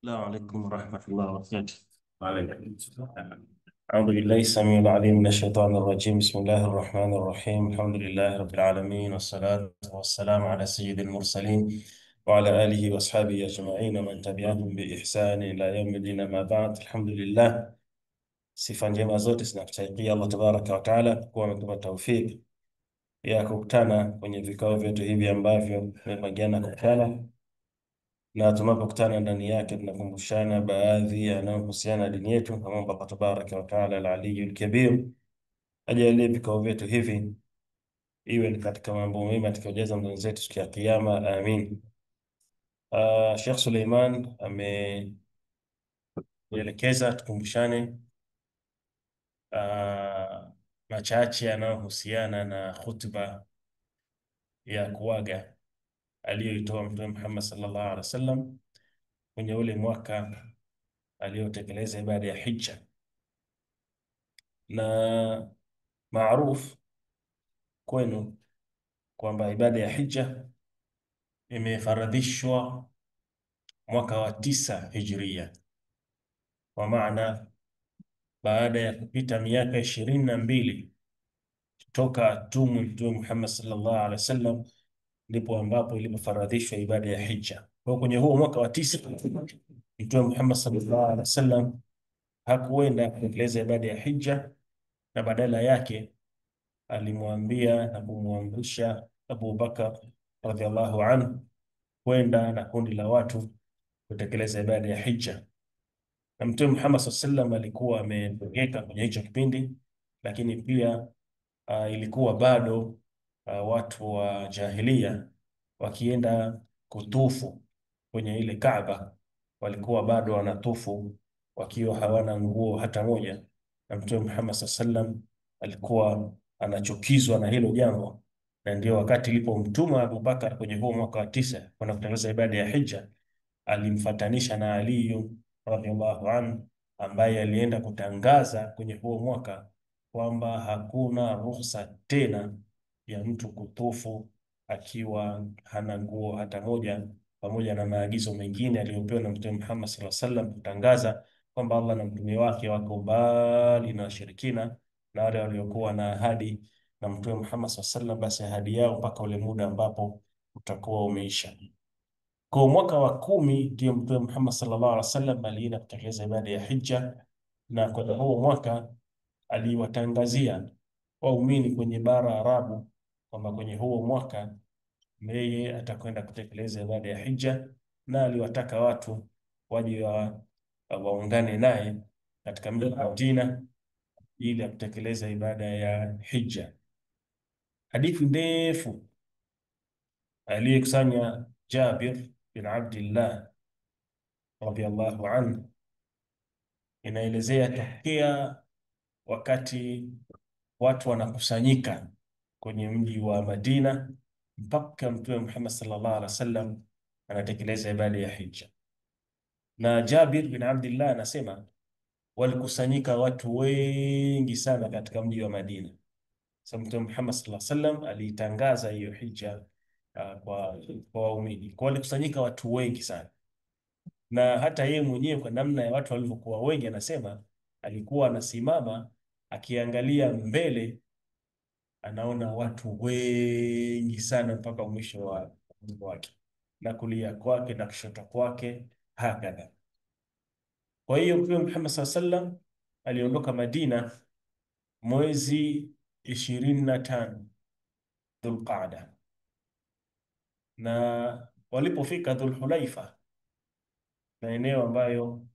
السلام عليكم ورحمة الله وبركاته. وعليكم السلام. أعوذ بالله السميع العليم من الشيطان الرجيم. بسم الله الرحمن الرحيم. الحمد لله رب العالمين، والصلاة والسلام على سيد المرسلين وعلى آله وأصحابه أجمعين ومن تبعهم بإحسان إلى يوم الدين. ما بعد، الحمد لله. Sifa njema zote zinamstahikia Allah tabaraka wa taala, kwa kuwa ametupa taufiki ya kukutana kwenye vikao vyetu hivi ambavyo tumepangiana kukutana, na tunapokutana ndani yake tunakumbushana baadhi yanayohusiana na dini yetu. Namwomba Allah tabaraka wa taala al-aliyyul kabir ajalie vikao vyetu hivi iwe ni katika mambo mema atakayojaza ndani zetu siku ya Kiyama, amin. Sheikh Suleiman ameelekeza tukumbushane machache yanayohusiana na khutba ya kuaga aliyoitoa Mtume Muhammad sallallahu alaihi wasallam kwenye ule mwaka aliyotekeleza ibada ya hija. Na maarufu kwenu kwamba ibada ya hija imefaradhishwa mwaka wa 9 Hijria, kwa maana baada ya kupita miaka 22 toka atumwe Mtume Muhammad sallallahu alaihi wasallam, ndipo ambapo ilipofaradhishwa ibada ya hija. Kwa kwenye huo mwaka wa 9 Mtume Muhammad sallallahu alaihi wasallam hakuenda kutekeleza ibada ya hija, na badala yake alimwambia na kumwamrisha Abu Bakar radhiallahu anhu kwenda na kundi la watu kutekeleza ibada ya hija. Na Mtume Muhammad sallallahu alaihi wasallam alikuwa amepeleka kwenye hicho kipindi, lakini pia ilikuwa bado watu wa jahilia wakienda kutufu kwenye ile Kaaba, walikuwa bado wanatufu wakiwa hawana nguo hata moja, na Mtume Muhammad sallallahu alaihi wasallam alikuwa anachukizwa na hilo jambo, na ndio wakati ilipomtuma Abu Bakar kwenye huo mwaka wa 9 kwenda kutekeleza ibada ya hija, alimfatanisha na Ali radhiallahu anhu, ambaye alienda kutangaza kwenye huo mwaka kwamba hakuna ruhusa tena ya mtu kutufu akiwa hana nguo hata moja, pamoja na maagizo mengine aliyopewa na Mtume Muhammad sallallahu alaihi wasallam kutangaza kwamba Allah na mtume wake wako mbali na washirikina na wale waliokuwa na ahadi na Mtume Muhammad sallallahu alaihi wasallam, basi ahadi yao mpaka ule muda ambapo utakuwa umeisha. Kwa mwaka wa 10 ndio Mtume Muhammad sallallahu alaihi wasallam alienda kutekeleza ibada ya hija, na kwa huo mwaka aliwatangazia waumini kwenye bara Arabu kwamba kwenye huo mwaka yeye atakwenda kutekeleza ibada ya hija, na aliwataka watu waje waungane naye katika mji wa Madina ili kutekeleza ibada ya hija. Hadithi ndefu aliyekusanya Jabir bin Abdillah radhiallahu anhu inaelezea tokea wakati watu wanakusanyika kwenye mji wa Madina mpaka Mtume Muhammad sallallahu alaihi wasallam anatekeleza ibada ya hija. Na Jabir bin Abdillah anasema walikusanyika watu wengi sana katika mji wa Madina. Sasa Mtume Muhammad sallallahu alaihi wasallam alitangaza hiyo hija kwa waumini, kwa walikusanyika watu wengi sana, na hata yeye mwenyewe kwa namna ya watu walivyokuwa wengi, anasema alikuwa anasimama akiangalia mbele, anaona watu wengi sana mpaka mwisho wa mgongo wake, na kulia kwake na kushoto kwake, hakadha. Kwa hiyo Mtume Muhammad sallallahu alaihi wasallam aliondoka Madina mwezi 25 Dhulqaada, na walipofika Dhulhulaifa, maeneo ambayo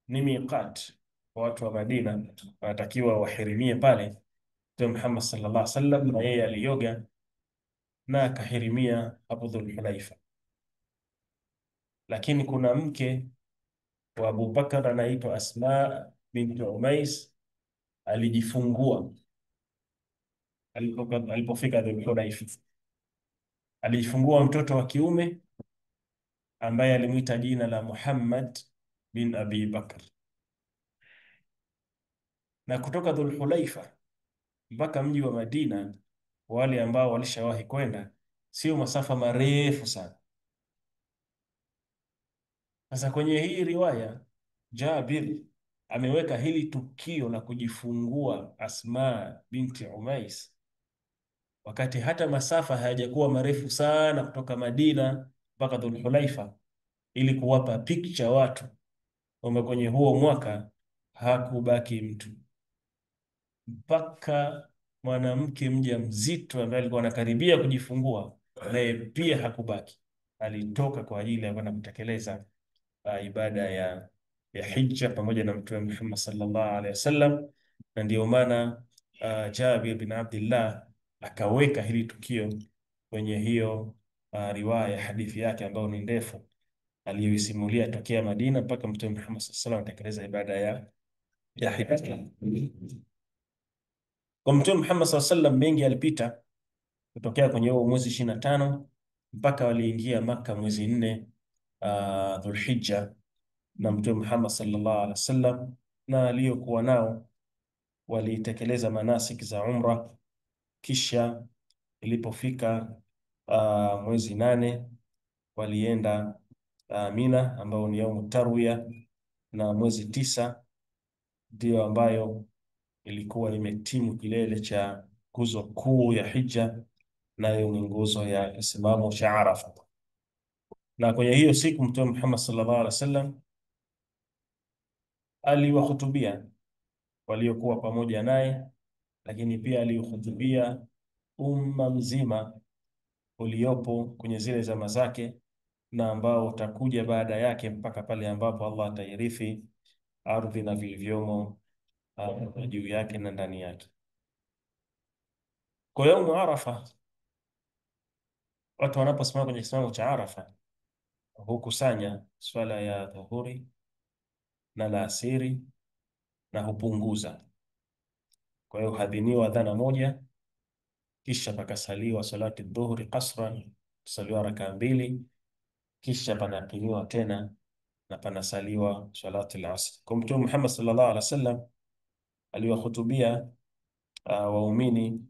ni miqat kwa watu wa Madina, wanatakiwa wahirimie pale. Mtume Muhammad sallallahu alaihi wasallam na yeye alioga na akahirimia hapo Dhulhulaifa, lakini kuna mke wa Abu Bakar anaitwa Asma binti Umais alijifungua alipofika Dhulhulaifa. Alijifungua mtoto wa kiume ambaye alimuita jina la Muhammad bin Abi Bakr, na kutoka Dhulhulaifa mpaka mji wa Madina, wale ambao walishawahi kwenda, sio masafa marefu sana. Sasa kwenye hii riwaya Jabir ameweka hili tukio la kujifungua Asma binti Umais wakati hata masafa hayajakuwa marefu sana kutoka Madina mpaka Dhulhulaifa, ili kuwapa picture watu kwamba kwenye huo mwaka hakubaki mtu, mpaka mwanamke mjamzito ambaye alikuwa anakaribia kujifungua naye pia hakubaki, alitoka kwa ajili ya kwenda kutekeleza ibada ya hija pamoja na Mtume Muhammad sallallahu alaihi wasallam. Na ndio maana Jabir bin Abdullah akaweka hili tukio kwenye hiyo riwaya ya hadithi yake ambayo ni ndefu aliyoisimulia tokea Madina mpaka Mtume Muhammad sallallahu alaihi wasallam atekeleza ibada ya hija. Kwa Mtume Muhammad sallallahu alaihi wasallam mengi alipita kutokea kwenye huo mwezi 25 mpaka waliingia Maka mwezi 4 Dhulhijja, na Mtume Muhammad sallallahu alaihi wasallam na aliyokuwa nao walitekeleza manasik za umra. Kisha ilipofika mwezi 8 walienda Mina ambao ni yaumu tarwiya, na mwezi 9 ndio ambayo ilikuwa imetimu kilele cha nguzo kuu ya hija, nayo ni nguzo ya kisimamo cha Arafa. Na kwenye hiyo siku Mtume Muhammad sallallahu alaihi wasallam aliwahutubia waliokuwa pamoja naye, lakini pia aliwahutubia umma mzima uliopo kwenye zile zama zake na ambao utakuja baada yake mpaka pale ambapo Allah atairithi ardhi na vilivyomo juu yake na ndani yake. Kwa yaumu Arafa, watu wanaposimama kwenye kisimamo cha Arafa hukusanya swala ya dhuhuri na alasiri na hupunguza. Kwa hiyo hadhiniwa adhana moja, kisha pakasaliwa salati dhuhuri qasran, kusaliwa rakaa 2, kisha panakimiwa tena na panasaliwa salati al-asr. Kwa Mtume Muhammad sallallahu alaihi wasallam aliwahutubia waumini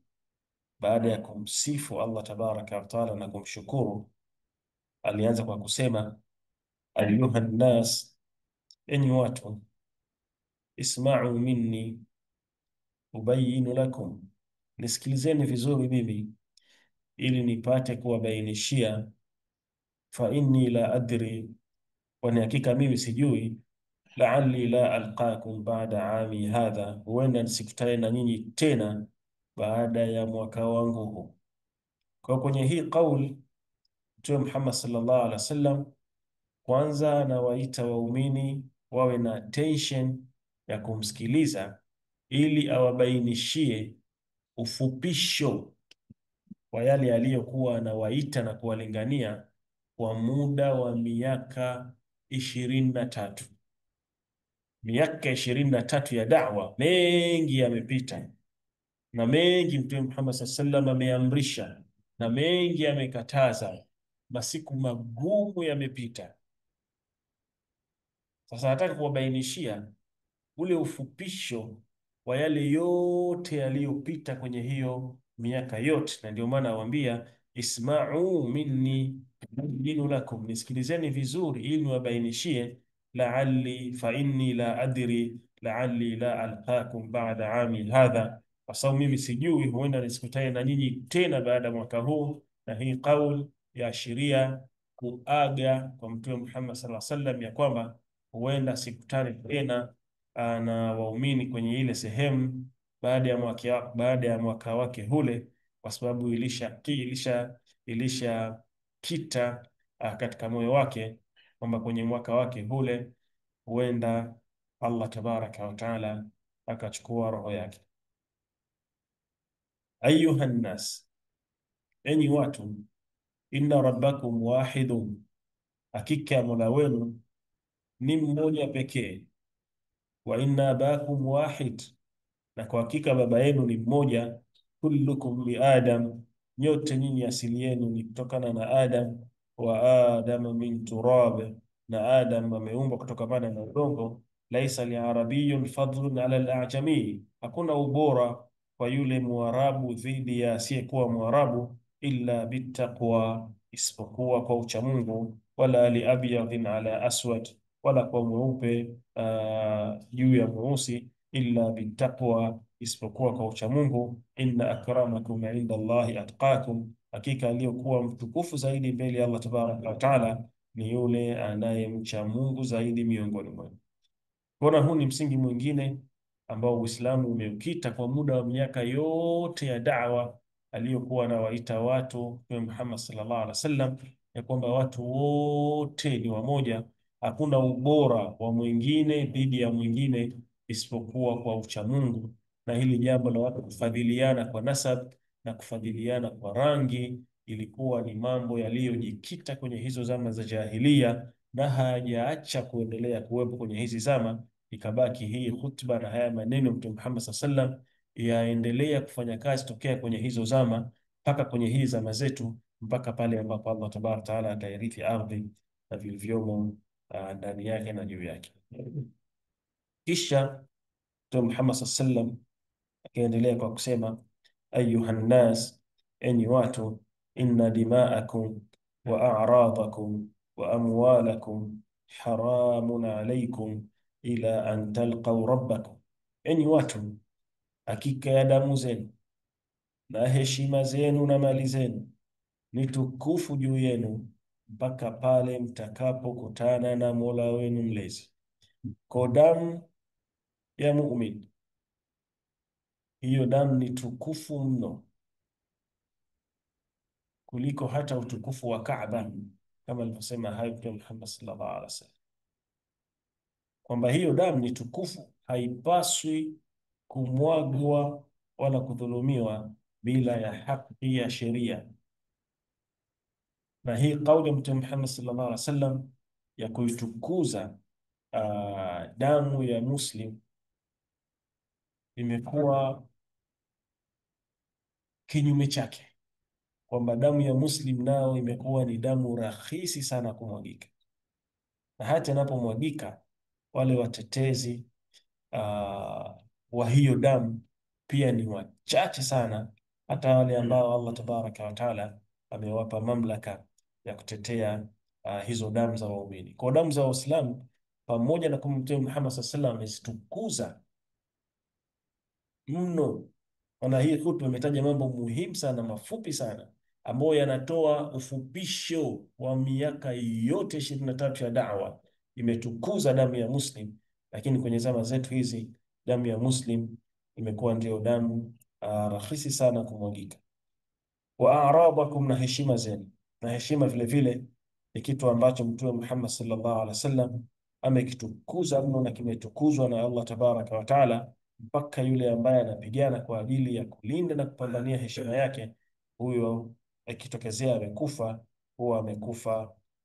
baada ya kumsifu Allah tabaraka wa taala na kumshukuru. Alianza kwa kusema, ayuha nnas, enyi watu, isma'u minni ubayinu lakum, nisikilizeni vizuri mimi ili nipate kuwabainishia. Fa inni la adri, kwani hakika mimi sijui. La'alli la alqakum ba'da ami hadha, huenda nisikutane na nyinyi tena baada ya mwaka wangu huu. Kwa kwenye hii kauli Mtume Muhammad sallallahu alaihi wasallam kwanza anawaita waumini wawe na tension ya kumsikiliza ili awabainishie ufupisho wa yale aliyokuwa anawaita na kuwalingania kwa muda wa miaka 23. Miaka 23 ya da'wa, mengi yamepita na mengi Mtume Muhammad sallallahu alaihi wasallam ameamrisha na mengi amekataza. Masiku magumu yamepita. Sasa nataka kuwabainishia ule ufupisho wa yale yote yaliyopita kwenye hiyo miaka yote, na ndio maana awaambia isma'u minni ubayyinu lakum, nisikilizeni vizuri ili niwabainishie. La'alli fa inni la adri la'alli la alqakum ba'da ami hadha, kwa sababu mimi sijui, huenda nisikutane na nyinyi tena baada ya mwaka huu. Na hii kauli yaashiria kuaga kwa Mtume Muhammad sallallahu alaihi wasallam, ya kwamba huenda sikutane tena na waumini kwenye ile sehemu baada ya mwaka wake ule, kwa sababu ilisha kita katika moyo wake kwamba kwenye mwaka wake ule huenda Allah tabaraka wa taala akachukua roho yake. Ayuha nnas, enyi watu, inna rabbakum wahidun, hakika Mola wenu ni mmoja pekee. Wa inna abakum wahid, na kwa hakika baba yenu ni mmoja. Kullukum li Adam, nyote nyinyi asili yenu ni kutokana na Adam. Wa Adam min turab, na Adam ameumbwa kutokana na udongo. Laisa li arabiyyun fadlun ala al-a'jami, hakuna ubora kwa yule Mwarabu dhidi ya asiyekuwa Mwarabu. Illa bittaqwa, isipokuwa kwa uchamungu. wala liabyadhin ala aswad, wala kwa mweupe juu ya mweusi, illa bittaqwa, isipokuwa kwa uchamungu. Inna akramakum inda Allahi atqakum, hakika aliyokuwa mtukufu zaidi mbele ya Allah tabaraka wa taala ni yule anayemcha Mungu zaidi miongoni mwenu. Bona huu ni msingi mwingine ambao Uislamu umeukita kwa muda wa miaka yote ya da'wa aliyokuwa anawaita watu Mtume Muhammad sallallahu alaihi wasallam, ya kwamba watu wote ni wamoja, hakuna ubora wa mwingine dhidi ya mwingine isipokuwa kwa uchamungu. Na hili jambo la watu kufadhiliana kwa nasab na kufadhiliana kwa rangi ilikuwa ni mambo yaliyojikita kwenye hizo zama za jahiliya na hajaacha kuendelea kuwepo kwenye hizi zama. Ikabaki hii khutba na haya maneno Mtume Muhammad sallallahu alaihi wasallam yaendelea kufanya kazi tokea kwenye hizo zama mpaka kwenye hii zama zetu, mpaka pale ambapo Allah tabaraka taala atairithi ardhi na vilivyomo ndani yake na juu yake. Kisha Mtume Muhammad sallallahu alaihi wasallam akaendelea kwa kusema, ayuha nnas, enyi watu, inna dima'akum wa a'radakum wa amwalakum haramun alaykum ila an talqaw rabbakum, enyi watu, hakika ya damu zenu na heshima zenu na mali zenu ni tukufu juu yenu mpaka pale mtakapokutana na Mola wenu mlezi. Kwa damu ya muumini, hiyo damu ni tukufu mno kuliko hata utukufu wa Kaaba, kama alivyosema hayo Mtume Muhammad sallallahu alaihi wasallam, kwamba hiyo damu ni tukufu, haipaswi kumwagwa wala kudhulumiwa bila ya haki ya sheria. Na hii kauli ya Mtume Muhammad sallallahu alaihi wasallam ya kuitukuza damu ya Muslim imekuwa kinyume chake, kwamba damu ya Muslim nao imekuwa ni damu rahisi sana kumwagika, na hata inapomwagika wale watetezi wa hiyo damu pia ni wachache sana, hata wale ambao Allah tabaraka wa taala amewapa mamlaka ya kutetea hizo damu za waumini. Kwa damu za Waislamu, pamoja na kwamba Mtume Muhammad sallallahu alaihi wasallam amezitukuza mno, na hii hutuba imetaja mambo muhimu sana mafupi sana ambayo yanatoa ufupisho wa miaka yote 23 ya da'wa, imetukuza damu ya Muslim. Lakini kwenye zama zetu hizi damu ya Muslim imekuwa ndio damu rahisi sana kumwagika. Wa a'radakum, na heshima zenu, na heshima vile vile ni kitu ambacho Mtume Muhammad sallallahu alaihi wasallam amekitukuza mno na kimetukuzwa na Allah tabaraka wa taala, mpaka yule ambaye anapigana kwa ajili ya kulinda na kupambania heshima yake, huyo akitokezea amekufa, huwa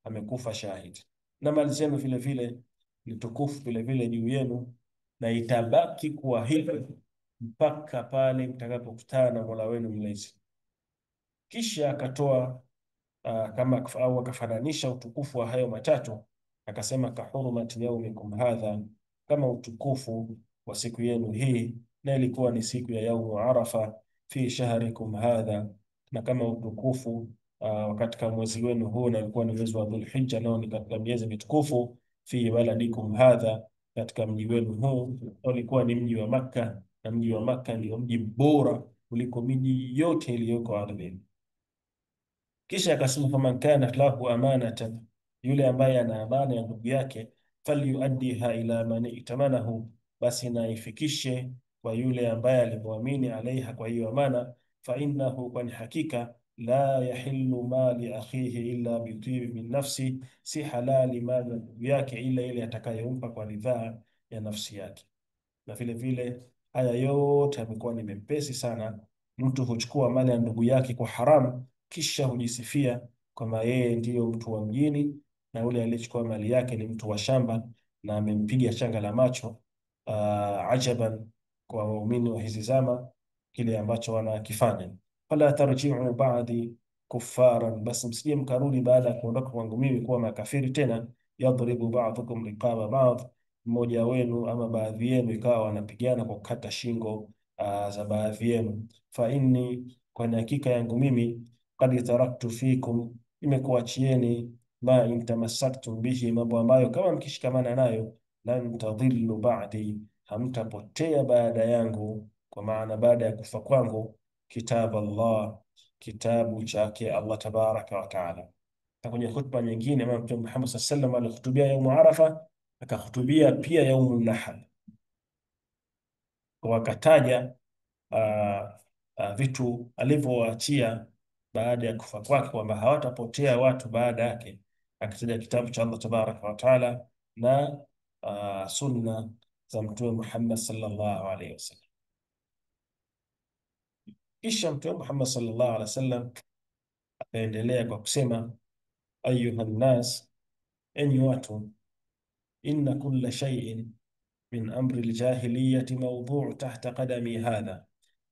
amekufa shahidi. Na mali zenu vile vile ni tukufu vile vile juu yenu, na itabaki kuwa hivyo mpaka pale mtakapokutana na Mola wenu mlezi. Kisha akatoa kama au akafananisha utukufu wa hayo matatu, akasema kahurumati yaumikum hadha, kama utukufu wa siku yenu hii, na ilikuwa ni siku ya yaumu Arafa fi shahrikum hadha, na kama utukufu katika mwezi wenu huu, na ilikuwa ni mwezi wa Dhulhijja, nao ni katika miezi mitukufu, fi baladikum hadha, katika mji wenu huu, ulikuwa ni mji wa Makka, na mji wa Makka ndio mji bora kuliko miji yote iliyoko ardhini. Kisha akasema faman kanat lahu amanatan, yule ambaye ana amana ya ndugu yake, falyuaddiha ila man itamanahu, basi naifikishe kwa yule ambaye alimwamini, alaiha, kwa hiyo amana. Fa innahu, kwani hakika, la yahillu mali akhihi illa bitibi min nafsi, si halali mali ya ndugu yake ila ile atakayompa kwa ridhaa ya nafsi yake. Na vile vile haya yote yamekuwa ni mepesi sana. Mtu huchukua mali ya ndugu yake kwa haramu, kisha hujisifia kwamba yeye ndiyo mtu wa mjini, na yule aliyechukua mali yake ni mtu wa shamba, na amempiga changa la macho. Ajaban kwa waumini wa hizi zama, kile ambacho wanakifanya. Fala tarji'u ba'di kuffaran, basi msije mkarudi baada ya kuondoka kwangu mimi kuwa makafiri tena. Yadribu ba'dukum riqaba ba'd, mmoja wenu ama baadhi yenu ikawa wanapigana kwa kukata shingo za baadhi yenu. Fa inni, kwa hakika yangu mimi, qad taraktu fikum, nimekuachieni ma in tamassaktum bihi, mambo ambayo kama mkishikamana nayo, lan tadhillu ba'di, hamtapotea baada yangu, kwa maana baada ya kufa kwangu, kitab Allah, kitabu chake Allah tabaraka wa taala. Na kwenye khutba nyingine Mtume Muhammad sallallahu alaihi wasallam alihutubia yaumu Arafa, akahutubia pia yaumu Nahar, wakataja vitu alivyowaachia baada ya kufa kwake, kwamba hawatapotea watu baada yake, akitaja kitabu cha Allah tabaraka wa taala na sunna za Mtume Muhammad sallallahu alaihi wasallam. Kisha Mtume Muhammad sallallahu alaihi wasallam akaendelea kwa kusema, ayuha nnas, enyi watu, inna kulla shay'in min amri ljahiliyati mawdhu tahta qadami hadha,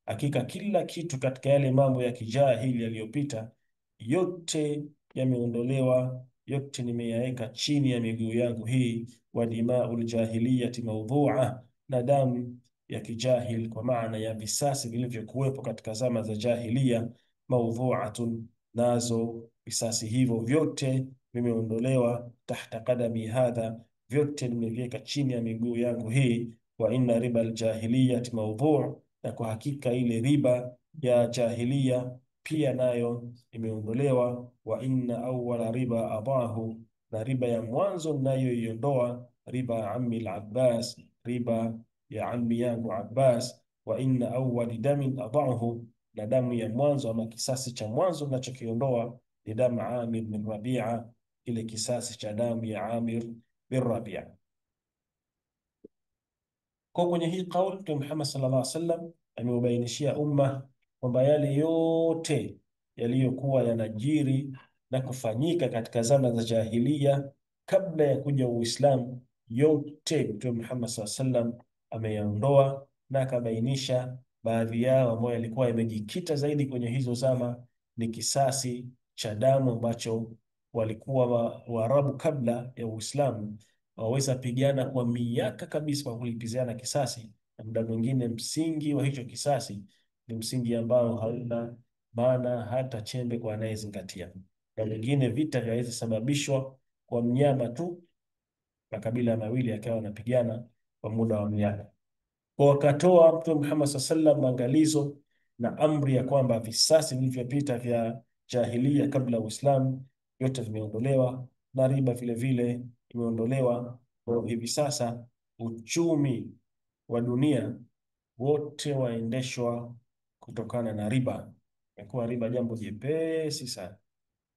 hakika kila kitu katika yale mambo ya kijahili yaliyopita yote yameondolewa, yote nimeyaweka chini ya miguu yangu hii. Wa dimaul jahiliyati mawdhu'a, na damu ya kijahil kwa maana ya visasi vilivyokuwepo katika zama za jahiliya, mawdhu'atun, nazo visasi hivyo vyote vimeondolewa, tahta qadami hadha, vyote nimeviweka chini ya miguu yangu hii. Wa inna riba aljahiliyati mawdhu', na kwa hakika ile riba ya jahiliya pia nayo imeondolewa. Wa inna awwala riba adahu, na riba ya mwanzo nayoiondoa, riba ammi al-Abbas, riba ya ammi yangu Abbas. Wa inna awwali damin adahu, na damu ya mwanzo ama kisasi cha mwanzo nachokiondoa ni damu Amir bin Rabi'a, ile kisasi cha damu ya Amir bin Rabi'a. Kwa kwenye hii kauli Mtume Muhammad sallallahu alaihi wasallam ameubainishia umma kwamba yale yote yaliyokuwa yanajiri na kufanyika katika zama za jahiliya kabla ya kuja Uislamu, yote Mtume Muhammad sallallahu alaihi wasallam ameyaondoa, na akabainisha baadhi yao ambayo yalikuwa yamejikita zaidi kwenye hizo zama ni kisasi cha damu ambacho walikuwa Waarabu kabla ya Uislamu waweza pigana kwa miaka kabisa kwa kulipizana kisasi, na muda mwingine msingi wa hicho kisasi ni msingi ambao hauna maana hata chembe kwa anayezingatia, na mwingine vita vyaweza sababishwa kwa mnyama tu, makabila mawili yakawa yanapigana kwa muda wa miaka. Kwa wakatoa Mtume Muhammad sallallahu alaihi wasallam angalizo na amri ya kwamba visasi vilivyopita vya jahiliya kabla ya Uislamu vyote vimeondolewa, na riba vile vile imeondolewa. Kwa hivi sasa uchumi wa dunia wote waendeshwa kutokana na riba. Imekuwa riba jambo jepesi sana.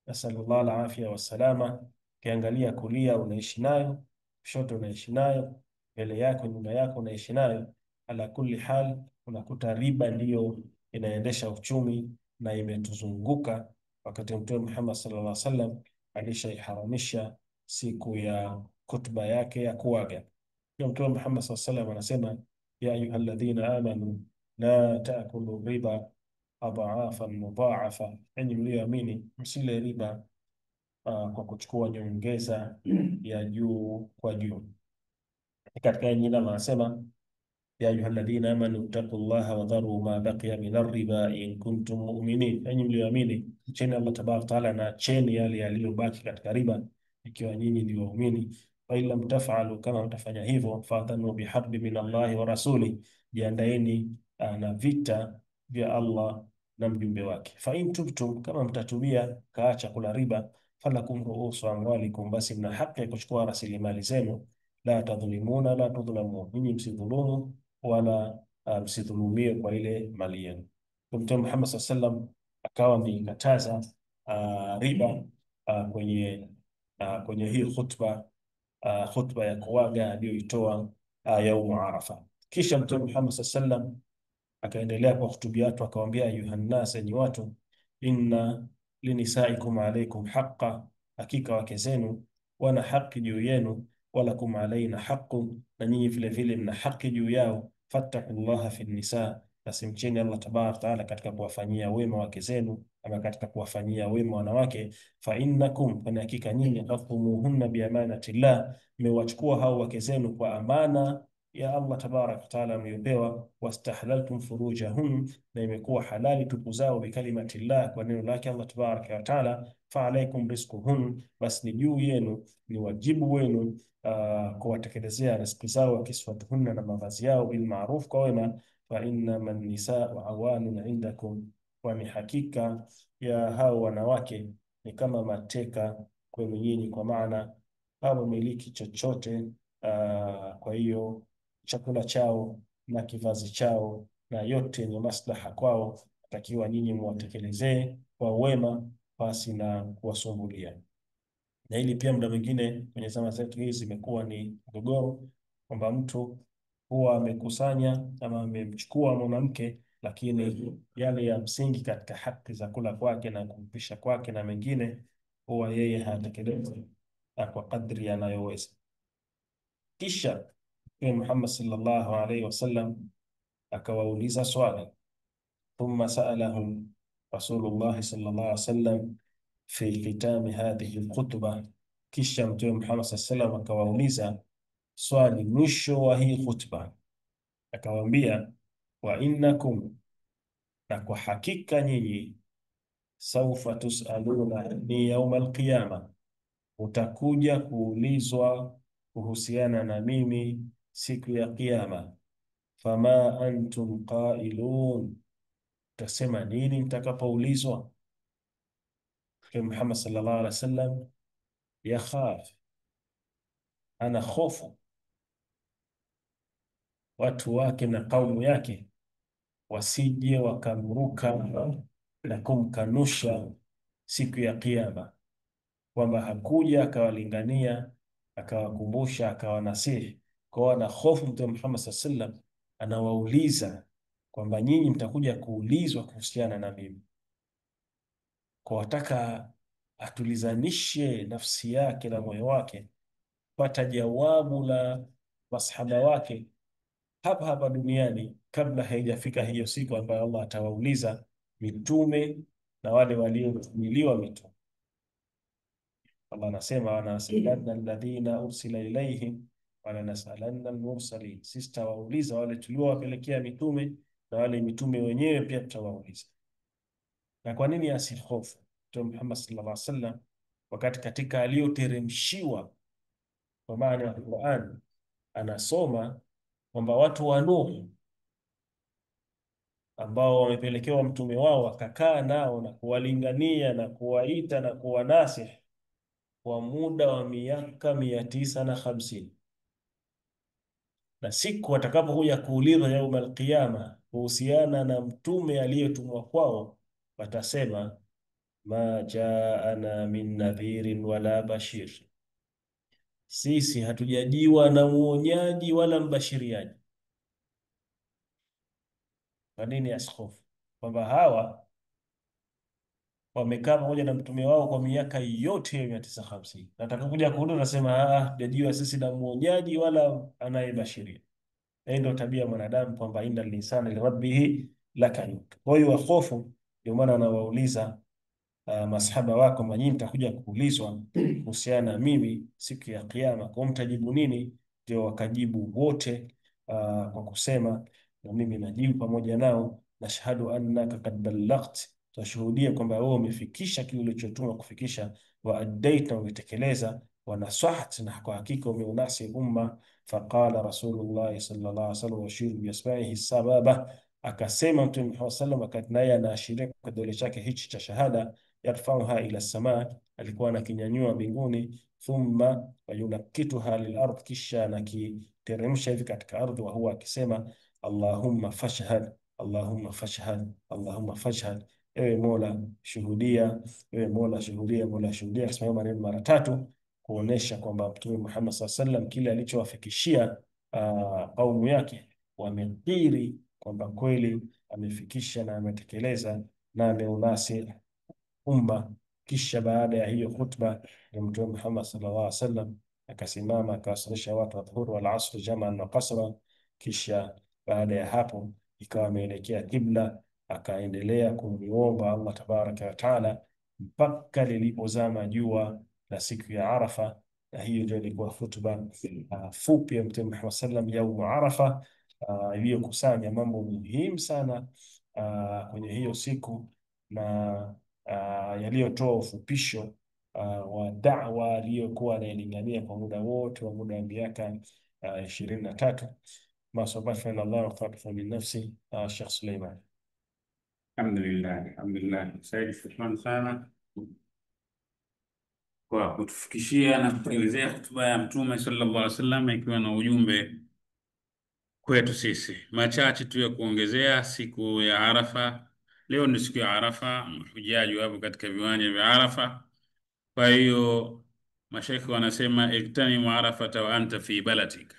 Nasallallahu alafia wassalama. Ukiangalia kulia unaishi nayo, kushoto unaishi nayo, mbele yako nyuma yako unaishi nayo. Ala kulli hal, unakuta riba ndiyo inaendesha uchumi na imetuzunguka, wakati Mtume Muhammad sallallahu alaihi wasallam alishaiharamisha siku ya khutba yake ya kuaga. Mtume Muhammad sallallahu alaihi wasallam anasema, ya ayyuhalladhina amanu la ta'kulu riba adhafan mudha'afa, enyi mlioamini msile riba kwa kuchukua nyongeza ya juu kwa juu. Katika nyingine anasema, ya ayyuhalladhina amanu taqullaha wa dharu ma baqiya min ar-riba in kuntum mu'minin, enyi mlioamini mcheni Allah tabaraka wa taala na cheni yale yaliyobaki katika riba ikiwa nyinyi ni waumini. Fa in lam taf'alu, kama mtafanya hivyo, fadhanu biharbi min Allahi wa rasuli, jiandaeni na vita vya Allah na mjumbe wake. Fa in tubtum, kama mtatubia kaacha kula riba, falakum ruusu amwalikum, basi mna haki ya kuchukua rasilimali zenu. La tadhlimuna la tudhlamun, ninyi msidhulumu wala msidhulumiwe kwa ile mali yenu. Mtume Muhammad sallallahu alaihi wasallam akawa amekataza riba kwenye hii khutba ya kuaga aliyoitoa yaumu Arafa. Kisha Mtume Muhammad sallallahu alaihi wasallam akaendelea kwa khutubia watu, akawaambia, ayuhannas, enyi watu, inna linisaikum alaikum haqqa, hakika wake zenu wana haki juu yenu, walakum alaina haqqun, na nyinyi vile vile mna haki juu yao. Fattaqullaha fi nisa, nasimcheni Allah tabaraka taala katika kuwafanyia wema wake zenu, ama katika kuwafanyia wema wanawake. Fa innakum, kwa hakika nyinyi, qaftumuhunna bi amanatillah, mmewachukua hao wake zenu kwa amana ya Allah tabaraka wa taala mliopewa, wastahlaltum furujahun, na imekuwa halali tupu zao, bikalimati llah, kwa neno lake Allah tabaraka wa taala, fa alaikum rizquhun, basi ni juu yenu, ni wajibu wenu kuwatekelezea riziki zao, wa kiswatuhunna, na mavazi yao, bil ma'ruf, kwa wema, fa innama nisau awanun indakum, kwani hakika ya hao wanawake ni kama mateka kwenu nyinyi, kwa maana hawamiliki chochote. Kwa hiyo chakula chao na kivazi chao na yote ni maslaha kwao, takiwa nyinyi muwatekelezee kwa wema pasi na kuwasumbulia. Na hili pia muda mwingine kwenye zama zetu hizi imekuwa ni mgogoro, kwamba mtu huwa amekusanya ama amemchukua mwanamke, lakini yale ya msingi katika haki za kula kwake na kumpisha kwake na mengine huwa yeye hatekelezi kwa kadri anayoweza. Kisha Mtume Muhammad sallallahu alaihi wasallam akawauliza swali, thumma sa'alahum Rasulullah sallallahu alaihi wasallam fi khitami hadhihi alkhutbah, kisha Mtume Muhammad sallallahu alaihi wasallam akawauliza swali mwisho wa hii khutba, akawaambia, wa innakum, na kwa hakika nyinyi, saufa tusaluna ni yauma alqiyama, utakuja kuulizwa kuhusiana na mimi siku ya Kiyama. Fama antum qailun, utasema nini mtakapoulizwa? Mtume Muhammad sallallahu alaihi wasallam yakhaf, ana hofu watu wake na kaumu yake wasije wakamruka na kumkanusha siku ya Kiyama, kwamba hakuja akawalingania akawakumbusha akawanasihi. Kwa wana hofu Mtume Muhammad sallallahu alaihi wasallam anawauliza kwamba nyinyi mtakuja kuulizwa kuhusiana na mimi, kwa wataka atulizanishe nafsi yake na moyo wake pata jawabu la masahaba wake hapa hapa duniani, kabla haijafika hiyo siku ambayo Allah atawauliza mitume na wale waliotumiliwa mitume. Allah anasema, wanasalanna alladhina ursila ilaihim walanasalanna almursalin, sisi tutawauliza wale tuliowapelekea mitume na wale mitume wenyewe pia tutawauliza. Na kwa nini asihofu Mtume Muhammad sallallahu alaihi wasallam wakati katika aliyoteremshiwa kwa maana ya Qur'an anasoma kwamba watu wa Nuh ambao wamepelekewa mtume wao wakakaa nao na kuwalingania na kuwaita na kuwanasihi kwa muda wa miaka 950, na siku watakapokuja kuulizwa yauma alqiyama kuhusiana na mtume aliyetumwa kwao, watasema ma jaana min nadhirin wala bashir, sisi hatujajiwa na muonyaji wala mbashiriaji. Kwa nini askofu? Kwamba hawa wamekaa pamoja na mtume wao kwa miaka yote ya 950, na atakapokuja kuulizwa nasema hatujajiwa sisi na muonyaji wala anayebashiria. Na ndio tabia ya mwanadamu, kwamba inna linsana lirabbihi lakanud. Kwa hiyo wahofu, ndio maana anawauliza masahaba wako, nyinyi mtakuja kuulizwa kuhusiana na mimi siku ya Kiyama, kwa mtajibu nini? Ndio wakajibu wote kwa kusema, na mimi najibu pamoja nao, nashhadu annaka qad ballaght, tashuhudia kwamba wewe umefikisha kile ulichotumwa kufikisha, wa addaita, umetekeleza, wa nasahat, na kwa hakika umeunasi umma. Faqala Rasulullah sallallahu alaihi wasallam washiru biasba'ihi sababa, akasema Mtume Muhammad sallallahu alaihi wasallam wakati naye anaashiria kwa kidole chake hichi cha shahada, yarfauha ila samaa, alikuwa anakinyanyua mbinguni, thumma yunakituha lil ardh, kisha anakiteremsha hivi katika ardhi, wa huwa akisema Allahumma fashhad, Allahumma fashhad, Allahumma fashhad, ewe Mola shuhudia, ewe Mola shuhudia, Mola shuhudia. Akisema maneno mara tatu kuonesha kwamba Mtume Muhammad sallallahu alaihi wasallam kile alichowafikishia kaumu yake wamekiri kwamba kweli amefikisha na ametekeleza na ameunasi umma. Kisha baada ya hiyo khutba ya Mtume Muhammad sallallahu alaihi wasallam akasimama akawasalisha watu adhuhur wal asr jamaan wa qasra. Kisha baada ya hapo ikawa ameelekea kibla, akaendelea kumuomba Allah tabaraka wa taala mpaka lilipozama jua la siku ya Arafa, Na hiyo ndio ilikuwa hutuba fupi ya Mtume Muhammad sallam yaumu Arafa, iliyokusanya mambo muhimu sana kwenye hiyo siku, na yaliyotoa ufupisho wa da'wa aliyokuwa anailingania kwa muda wote wa muda wa miaka 23. ما صبحنا الله وخلق من نفسي الشيخ سليمان. Alhamdulillah, alhamdulillah. Said, shukrani sana kwa kutufikishia na kutuelezea hotuba ya Mtume sallallahu alaihi wasallam ikiwa na ujumbe kwetu sisi. Machache tu ya kuongezea, siku ya Arafa. Leo ni siku ya Arafa, mahujaji wapo katika viwanja vya Arafa. Kwa hiyo mashaikh wanasema iktanimu arafata wa anta fi baladik,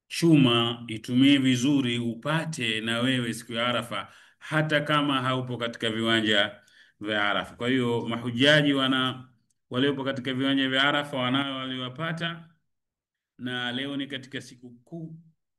chuma itumie vizuri upate na wewe siku ya Arafa hata kama haupo katika viwanja vya Arafa. Kwa hiyo mahujaji waliopo katika viwanja vya Arafa wanao waliwapata, na leo ni katika siku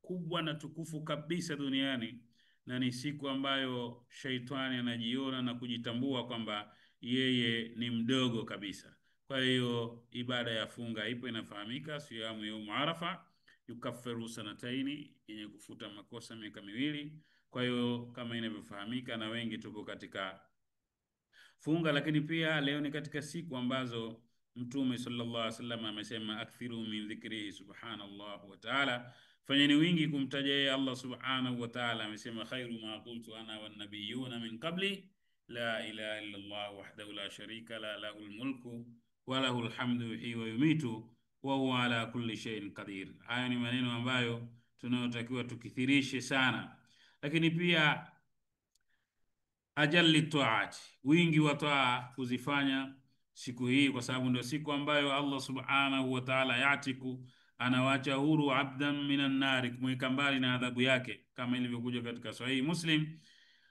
kubwa na tukufu kabisa duniani, na ni siku ambayo shaitani anajiona na kujitambua kwamba yeye ni mdogo kabisa. Kwa hiyo ibada ya funga ipo, inafahamika siyamu yaumu Arafa yukaffiru sanataini, yenye kufuta makosa miaka miwili. Kwa hiyo kama inavyofahamika na wengi tuko katika funga, lakini pia leo ni katika siku ambazo Mtume sallallahu alaihi wasallam amesema akthiru min dhikrihi subhanallah wa ta'ala, fanyeni wingi kumtaja yeye Allah subhanahu wa ta'ala. Amesema khairu ma qultu ana wan nabiyuna min qabli la ilaha illa Allah wahdahu la sharika la lahul mulku wa lahul hamdu yuhyi wa yumitu wa huwa ala kulli shay'in qadir. Haya ni maneno ambayo tunayotakiwa tukithirishe sana, lakini pia ajalli taati, wingi wa taa kuzifanya siku hii, kwa sababu ndio siku ambayo Allah subhanahu wa ta'ala yatiku, anawacha huru abdan minan nari, kumweka mbali na adhabu yake, kama ilivyokuja katika Sahih Muslim,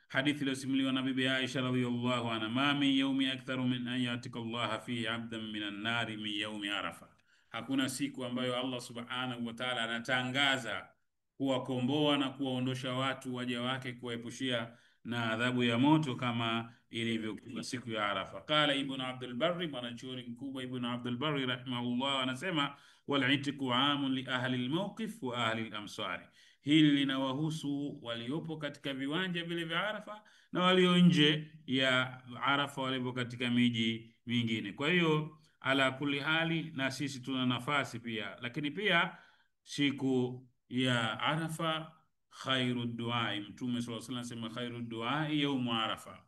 hadithi iliyosimuliwa na bibi Aisha radhiyallahu anha, ma min yawmi aktharu min an yatika Allah fihi abdan minan nari min yawmi Arafa, hakuna siku ambayo Allah subhanahu wa ta'ala anatangaza kuwakomboa na kuwaondosha watu waja wake, kuwaepushia na adhabu ya moto kama ilivyokuwa siku ya Arafa. Qala Ibn Abdul Barri, mwanachuoni mkubwa Ibn Abdul Barri rahimahullah, anasema wal itiku amun li ahli almawqif wa ahli alamsari, hili linawahusu waliopo katika viwanja vile vya Arafa na walio nje ya Arafa, waliopo katika miji mingine. Kwa hiyo ala kulli hali, na sisi tuna nafasi pia, lakini pia siku ya Arafa khairu duai, Mtume sallallahu alaihi wasallam khairu duai yaumu Arafa,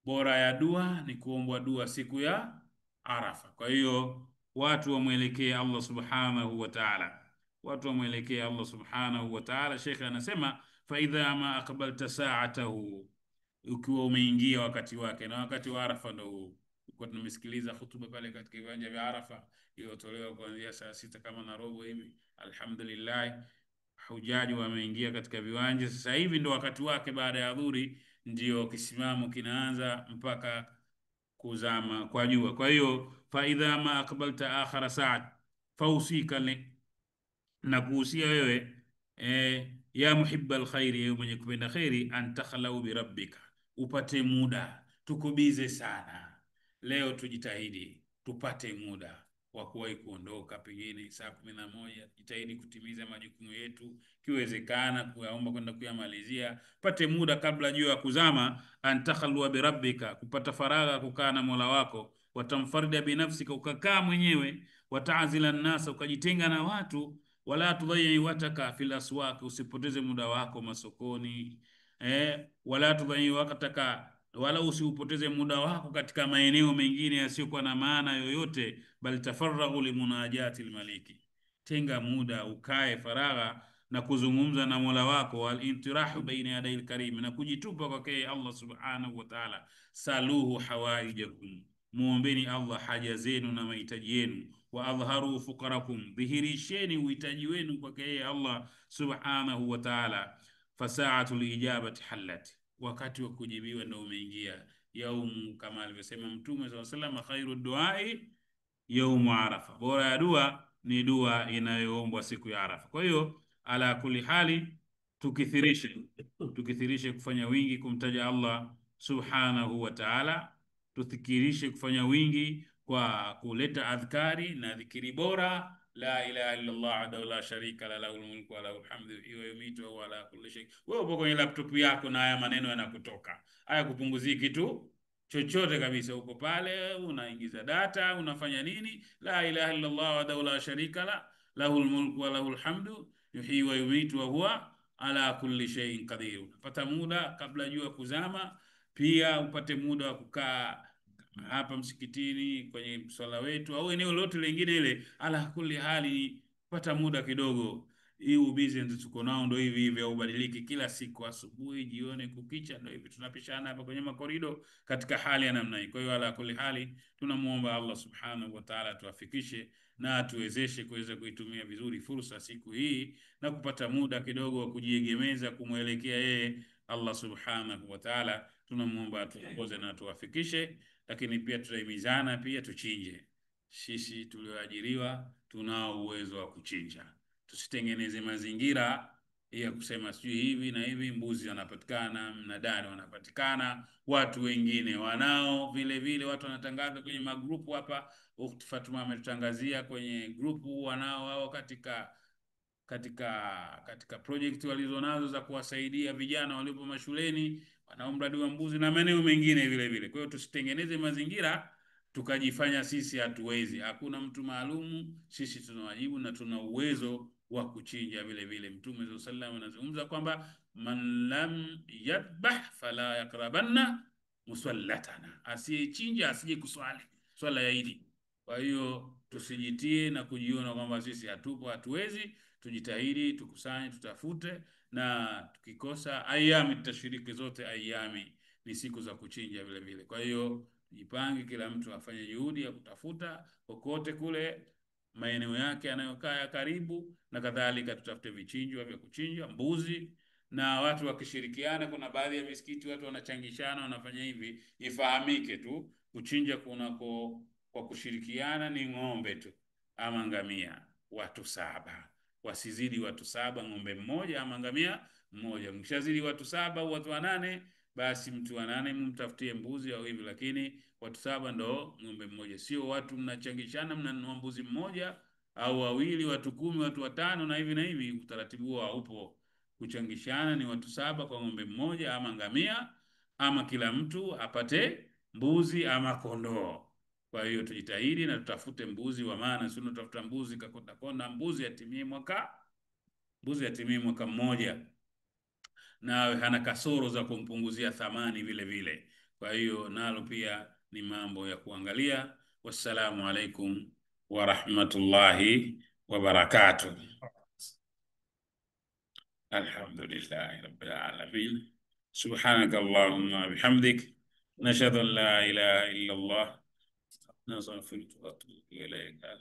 bora ya dua ni kuombwa dua siku ya Arafa. Kwa hiyo watu wamwelekee Allah subhanahu wa ta'ala, watu wamwelekee Allah subhanahu wa ta'ala. Sheikh anasema fa idha ma aqbalta sa'atahu, ukiwa umeingia wakati wake, na wakati wa Arafa ndio huu. Kwa tumesikiliza hutuba pale katika viwanja vya Arafa iliyotolewa kuanzia saa 6 kama na robo hivi. Alhamdulillah, hujaji wameingia katika viwanja sasa hivi, ndio wakati wake. Baada ya dhuhuri ndio kisimamo kinaanza mpaka kuzama kwa jua. Kwa hiyo fa idha ma aqbalta akhara sa'at fausika, na kuhusia wewe ya muhibba alkhairi, ewe mwenye kupenda khairi, an takhlau bi rabbika, upate muda. Tukubize sana leo, tujitahidi tupate muda wa kuwahi kuondoka, pengine saa 11. Jitahidi kutimiza majukumu yetu, kiwezekana kuyaomba kwenda kuyamalizia. Pate muda kabla jua ya kuzama. An takhalwa bi rabbika, kupata faragha, kukaa na Mola wako. Watamfarida binafsika, ukakaa mwenyewe. Wataazila nnasa, ukajitenga na watu. Wala tudhayi wataka fil aswaq, usipoteze muda wako masokoni. Wala tudhayi wakataka, wala usiupoteze muda wako katika maeneo mengine yasiyokuwa na maana yoyote. Bal tafarraghu limunajati almaliki, tenga muda ukae faragha na kuzungumza na Mola wako. Wal intirahu baina yaday alkarim, na kujitupa kwake Allah subhanahu wa ta'ala. Saluhu hawaijakum, muombeni Allah haja zenu na mahitaji yenu. Wa adhharu fuqarakum, dhihirisheni uhitaji wenu kwake Allah subhanahu wa ta'ala. Fasaatul ijabati halat, wakati wa kujibiwa ndio umeingia. Yaumu, kama alivyosema Mtume sallallahu alaihi wasallam, khairu duai yaumu Arafa, bora ya dua ni dua inayoombwa siku ya Arafa. Kwa hiyo ala kulli hali, tukithirishe kufanya wingi kumtaja Allah subhanahu wa ta'ala, tuthikirishe kufanya wingi kwa kuleta adhkari na dhikiri bora, la ilaha illa Allah wahdahu la sharika la lahul mulku wa lahul hamdu wa yumitu wa huwa ala kulli shay. Wewe upo kwenye laptop yako na haya maneno yanakutoka, haya kupunguzii kitu chochote kabisa. Uko pale unaingiza data, unafanya nini? La ilaha illa Allah wahdahu la sharika la lahul mulku wa lahul hamdu yuhyi wa yumitu wa huwa ala kulli shay'in qadir. Unapata muda kabla jua kuzama, pia upate muda wa kukaa hapa msikitini kwenye swala wetu au eneo lote lingine ile, ala kulli hali pata muda kidogo. Hii ubizi ndio tuko nao, ndio hivi hivi, ubadiliki kila siku, asubuhi, jioni, kukicha, ndio hivi tunapishana hapa kwenye makorido katika hali ya namna hii. Kwa hiyo ala kulli hali tunamuomba Allah subhanahu wa ta'ala tuafikishe na atuwezeshe kuweza kuitumia vizuri fursa siku hii na kupata muda kidogo wa kujiegemeza kumwelekea yeye Allah subhanahu wa ta'ala. Tunamuomba atuongoze na tuwafikishe, lakini pia tutahimizana pia tuchinje. Sisi tulioajiriwa tunao uwezo wa kuchinja, tusitengeneze mazingira ya kusema sijui hivi na hivi. Mbuzi wanapatikana, mnadani wanapatikana, watu wengine wanao vile vile, watu wanatangaza kwenye magrupu hapa. Ukhti Fatuma ametangazia kwenye grupu wanao wao katika project walizonazo za kuwasaidia vijana waliopo mashuleni, wanao mradi wa mbuzi na maeneo mengine vile vile. Kwa hiyo tusitengeneze mazingira tukajifanya sisi hatuwezi. Hakuna mtu maalumu, sisi tuna wajibu na tuna uwezo wa kuchinja vile vile. Mtume sallallahu alaihi wasallam anazungumza kwamba man lam yadbah fala yakrabanna musallatana, asiyechinja asije kuswali swala ya Idi. Kwa hiyo tusijitie na kujiona kwamba sisi hatupo, hatuwezi. Tujitahidi, tukusanye, tutafute, na tukikosa ayami tashiriki zote, ayami ni siku za kuchinja vile vile. Kwa hiyo jipange, kila mtu afanye juhudi ya kutafuta kokote kule maeneo yake anayokaa ya karibu, na kadhalika tutafute vichinjwa vya kuchinja mbuzi, na watu wakishirikiana. Kuna baadhi ya misikiti watu wanachangishana, wanafanya hivi. Ifahamike tu kuchinja kunako kwa kushirikiana ni ng'ombe tu ama ngamia, watu 7 wasizidi watu 7, ng'ombe mmoja ama ngamia mmoja. Mkishazidi watu 7 au watu 8, basi mtu wa 8 mumtafutie mbuzi au hivi, lakini watu 7 ndo ng'ombe mmoja. Sio watu mnachangishana mnanunua mbuzi mmoja au wawili, watu 10, watu 5 na hivi na hivi. Utaratibu huo haupo. Kuchangishana ni watu 7 kwa ng'ombe mmoja ama ngamia, ama kila mtu apate mbuzi ama kondoo. Kwa hiyo tujitahidi na tutafute mbuzi wa maana, sio tutafuta mbuzi kakonda konda. Mbuzi atimie mwaka mmoja, na hana kasoro za kumpunguzia thamani vile vile. Kwa hiyo nalo pia ni mambo ya kuangalia. Wassalamu alaikum wa rahmatullahi wa barakatuh. Alhamdulillahi rabbil alamin. Subhanaka Allahumma bihamdik, nashhadu an la ilaha illa Allah, nastaghfiruka wa atubu ilayk.